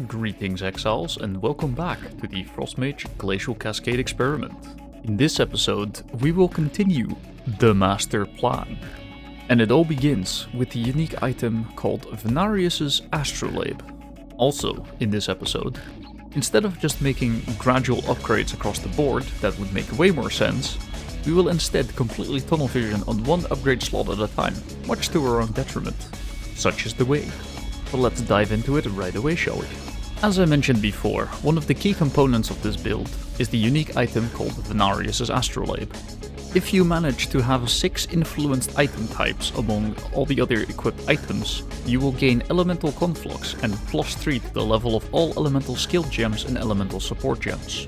Greetings exiles and welcome back to the Frostmage Glacial Cascade experiment. In this episode we will continue the master plan. And it all begins with the unique item called Venarius Astrolabe. Also in this episode, instead of just making gradual upgrades across the board that would make way more sense, we will instead completely tunnel vision on one upgrade slot at a time, much to our own detriment. Such is the way. But let's dive into it right away, shall we? As I mentioned before, one of the key components of this build is the unique item called Venarius Astrolabe. If you manage to have 6 influenced item types among all the other equipped items, you will gain elemental conflux and +3 to the level of all elemental skill gems and elemental support gems.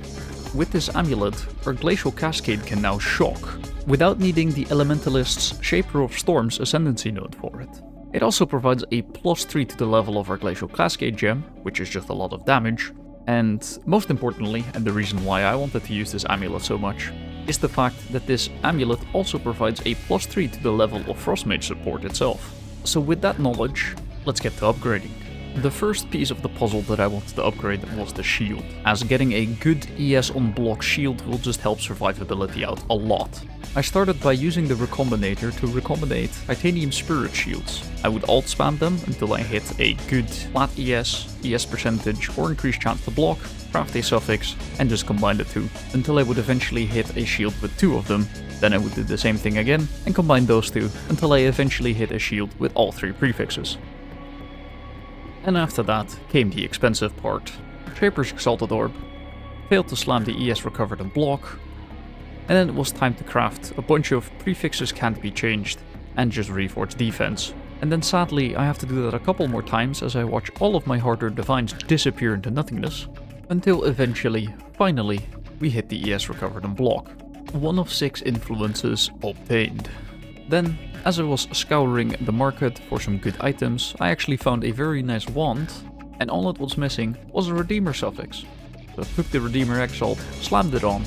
With this amulet, our Glacial Cascade can now shock, without needing the Elementalist's Shaper of Storms Ascendancy node for it. It also provides a +3 to the level of our Glacial Cascade gem, which is just a lot of damage, and most importantly, and the reason why I wanted to use this amulet so much, is the fact that this amulet also provides a +3 to the level of Frostmage support itself. So with that knowledge, let's get to upgrading. The first piece of the puzzle that I wanted to upgrade was the shield, as getting a good ES on block shield will just help survivability out a lot. I started by using the recombinator to recombinate titanium spirit shields. I would alt spam them until I hit a good flat ES percentage or increased chance to block, craft a suffix, and just combine the two, until I would eventually hit a shield with 2 of them. Then I would do the same thing again, and combine those 2, until I eventually hit a shield with all 3 prefixes. And after that came the expensive part. Shaper's Exalted Orb, failed to slam the ES recovered and block, and then it was time to craft a bunch of prefixes can't be changed, and just reforge defense. And then sadly I have to do that a couple more times as I watch all of my hard-earned divines disappear into nothingness, until eventually, finally, we hit the ES recovered and block. 1 of 6 influences obtained. Then, as I was scouring the market for some good items, I actually found a very nice wand, and all it was missing was a Redeemer suffix. So I took the Redeemer Exalt, slammed it on,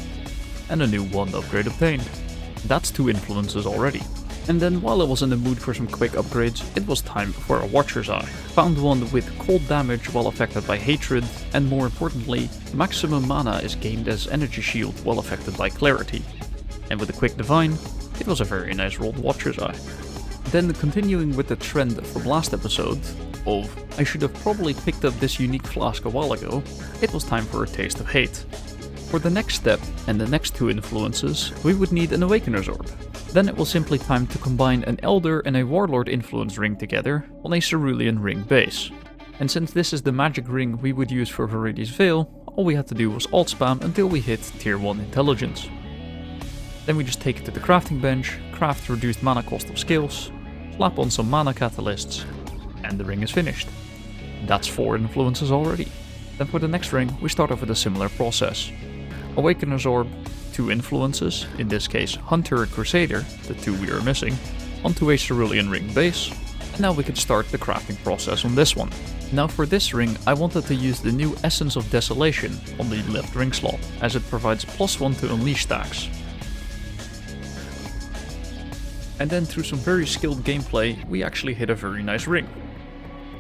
and a new wand upgrade obtained. That's 2 influences already. And then while I was in the mood for some quick upgrades, it was time for a Watcher's Eye. Found one with cold damage while affected by hatred, and more importantly, maximum mana is gained as energy shield while affected by clarity. And with a quick divine, it was a very nice rolled Watcher's Eye. Then continuing with the trend from last episode of I should have probably picked up this unique flask a while ago, it was time for a Taste of Hate. For the next step and the next 2 influences, we would need an Awakener's Orb. Then it was simply time to combine an Elder and a Warlord influence ring together on a Cerulean ring base. And since this is the magic ring we would use for Viridia's Veil, all we had to do was alt spam until we hit tier 1 intelligence. Then we just take it to the crafting bench, craft reduced mana cost of skills, slap on some mana catalysts, and the ring is finished. That's 4 influences already. Then for the next ring, we start off with a similar process. Awakener's Orb, 2 influences, in this case Hunter and Crusader, the 2 we are missing, onto a Cerulean ring base, and now we can start the crafting process on this one. Now for this ring, I wanted to use the new Essence of Desolation on the left ring slot, as it provides +1 to unleash stacks. And then through some very skilled gameplay, we actually hit a very nice ring.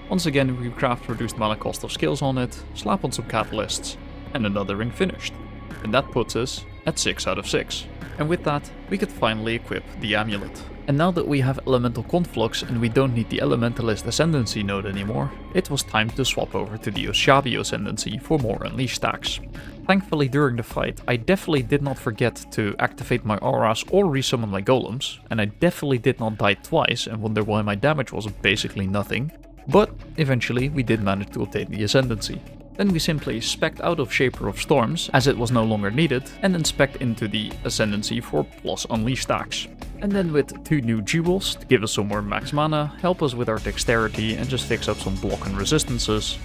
Once again we craft reduced mana cost of skills on it, slap on some catalysts, and another ring finished. And that puts us at 6 out of 6. And with that, we could finally equip the amulet. And now that we have elemental conflux and we don't need the Elementalist Ascendancy node anymore, it was time to swap over to the Oshabi Ascendancy for more unleash stacks. Thankfully during the fight, I definitely did not forget to activate my auras or resummon my golems, and I definitely did not die twice and wonder why my damage was basically nothing, but eventually we did manage to obtain the Ascendancy. Then we simply spec'd out of Shaper of Storms, as it was no longer needed, and then spec'd into the Ascendancy for plus unleash stacks. And then with 2 new jewels to give us some more max mana, help us with our dexterity and just fix up some block and resistances,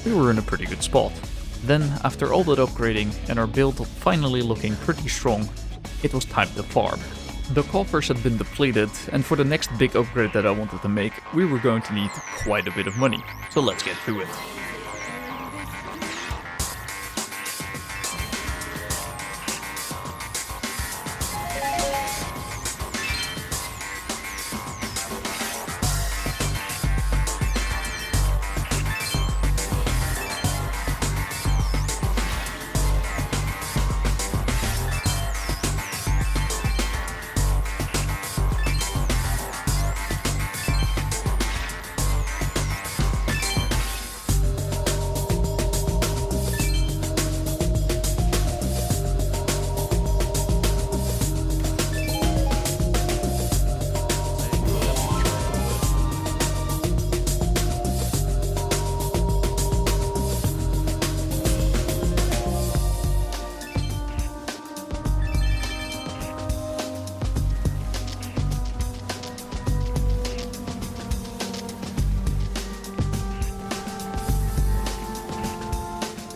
we were in a pretty good spot. Then, after all that upgrading and our build finally looking pretty strong, it was time to farm. The coffers had been depleted, and for the next big upgrade that I wanted to make, we were going to need quite a bit of money. So let's get to it.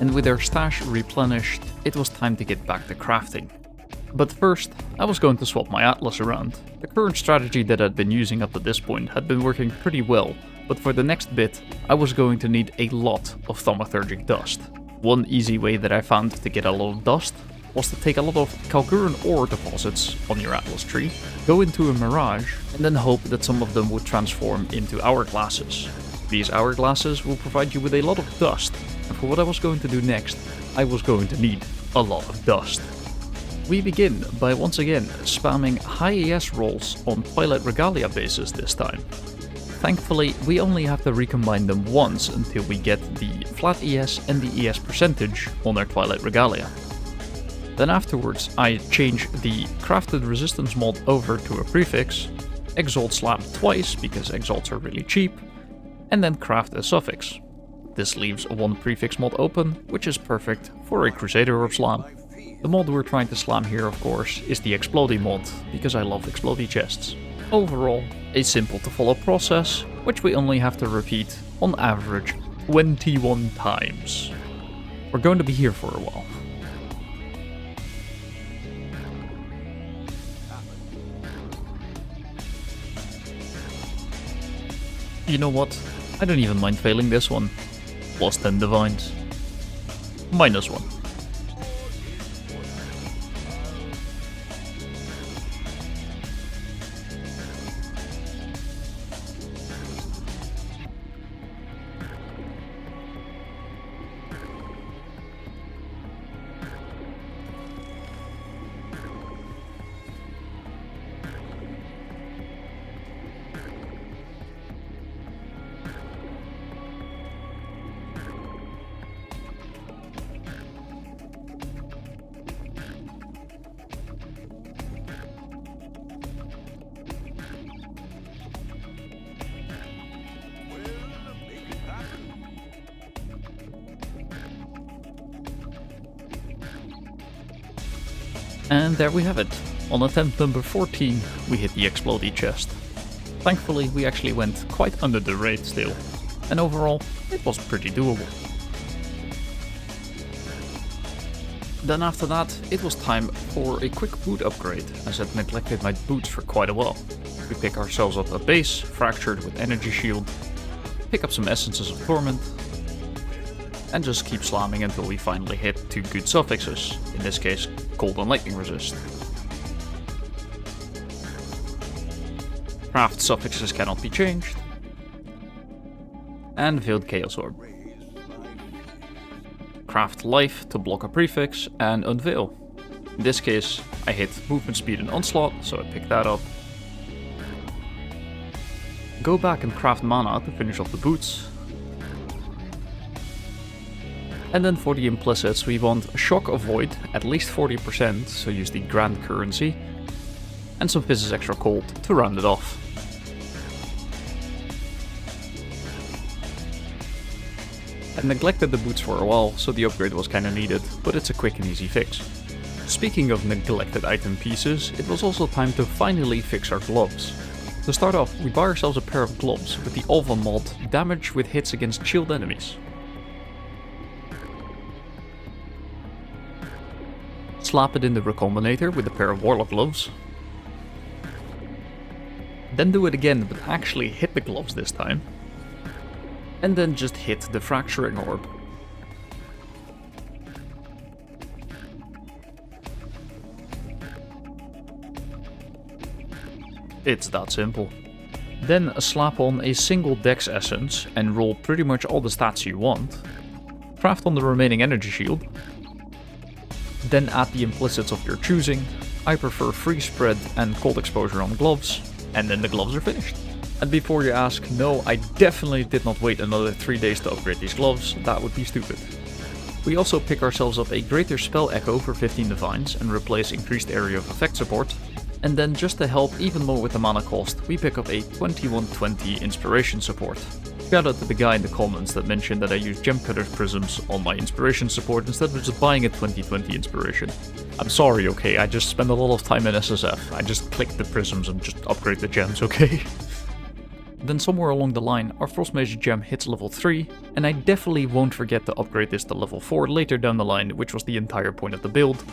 and with our stash replenished, it was time to get back to crafting. But first, I was going to swap my atlas around. The current strategy that I'd been using up to this point had been working pretty well, but for the next bit, I was going to need a lot of thaumaturgic dust. One easy way that I found to get a lot of dust was to take a lot of Kalguran ore deposits on your atlas tree, go into a mirage, and then hope that some of them would transform into hourglasses. These hourglasses will provide you with a lot of dust, and for what I was going to do next, I was going to need a lot of dust. We begin by once again spamming high ES rolls on Twilight Regalia bases this time. Thankfully, we only have to recombine them once until we get the flat ES and the ES percentage on our Twilight Regalia. Then afterwards, I change the crafted resistance mod over to a prefix, exalt slab twice because exalts are really cheap, and then craft a suffix. This leaves one prefix mod open, which is perfect for a Crusader Orb slam. The mod we're trying to slam here, of course, is the Explody mod, because I love Explody chests. Overall, a simple to follow process, which we only have to repeat, on average, 21 times. We're going to be here for a while. You know what? I don't even mind failing this one. Plus 10 divines. Minus 1. And there we have it. On attempt number 14, we hit the Explody chest. Thankfully, we actually went quite under the rate still, and overall, it was pretty doable. Then after that, it was time for a quick boot upgrade, as I'd neglected my boots for quite a while. We pick ourselves up a base, fractured with energy shield, pick up some essences of torment, and just keep slamming until we finally hit 2 good suffixes, in this case cold and lightning resist. Craft suffixes cannot be changed, and Veiled Chaos Orb. Craft life to block a prefix and unveil. In this case I hit movement speed and onslaught, so I pick that up. Go back and craft mana to finish off the boots. And then for the implicits, we want Shock Avoid, at least 40%, so use the Grand Currency, and some Physics Extra Cold to round it off. I neglected the boots for a while, so the upgrade was kinda needed, but it's a quick and easy fix. Speaking of neglected item pieces, it was also time to finally fix our gloves. To start off, we buy ourselves a pair of gloves with the Alva mod, damage with hits against shield enemies. Slap it in the recombinator with a pair of Warlock gloves. Then do it again, but actually hit the gloves this time. And then just hit the fracturing orb. It's that simple. Then slap on a single dex essence and roll pretty much all the stats you want. Craft on the remaining energy shield. Then add the implicits of your choosing. I prefer freeze spread and cold exposure on gloves, and then the gloves are finished. And before you ask, no, I definitely did not wait another 3 days to upgrade these gloves, that would be stupid. We also pick ourselves up a greater spell echo for 15 divines and replace increased area of effect support. And then just to help even more with the mana cost, we pick up a 2120 inspiration support. Shout out to the guy in the comments that mentioned that I use Gem Cutter Prisms on my inspiration support instead of just buying a 2020 inspiration. I'm sorry, okay, I just spend a lot of time in SSF. I just click the prisms and just upgrade the gems, okay? then somewhere along the line our Frostmage gem hits level 3, and I definitely won't forget to upgrade this to level 4 later down the line, which was the entire point of the build,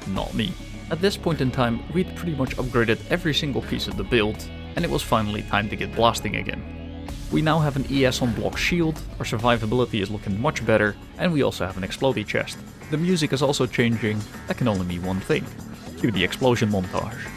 not me. At this point in time, we'd pretty much upgraded every single piece of the build, and it was finally time to get blasting again. We now have an ES on block shield, our survivability is looking much better, and we also have an Explody chest. The music is also changing, that can only mean one thing. Cue the explosion montage.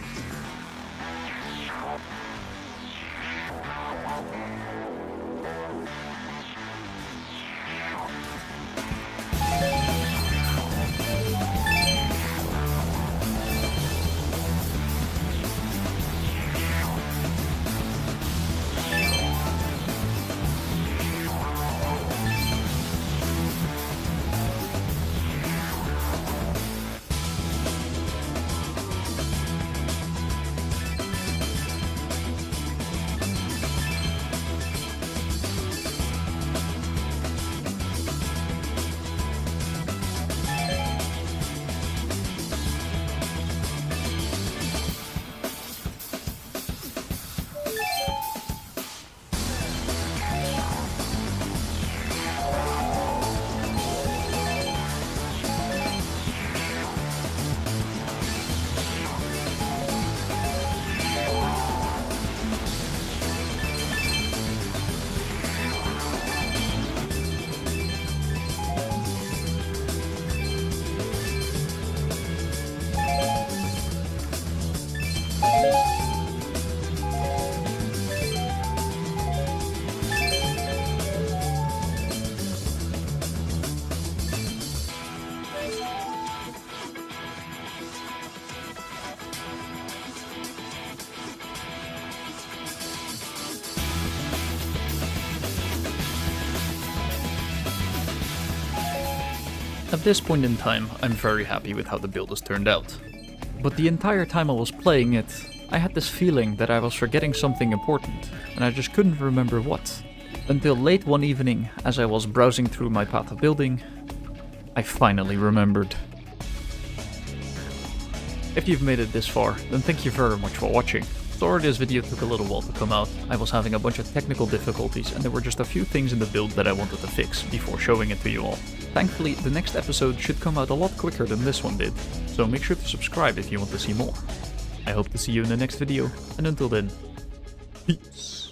At this point in time, I'm very happy with how the build has turned out. But the entire time I was playing it, I had this feeling that I was forgetting something important, and I just couldn't remember what. Until late one evening, as I was browsing through my path of building, I finally remembered. If you've made it this far, then thank you very much for watching. Sorry this video took a little while to come out. I was having a bunch of technical difficulties and there were just a few things in the build that I wanted to fix before showing it to you all. Thankfully, the next episode should come out a lot quicker than this one did, so make sure to subscribe if you want to see more. I hope to see you in the next video, and until then, peace.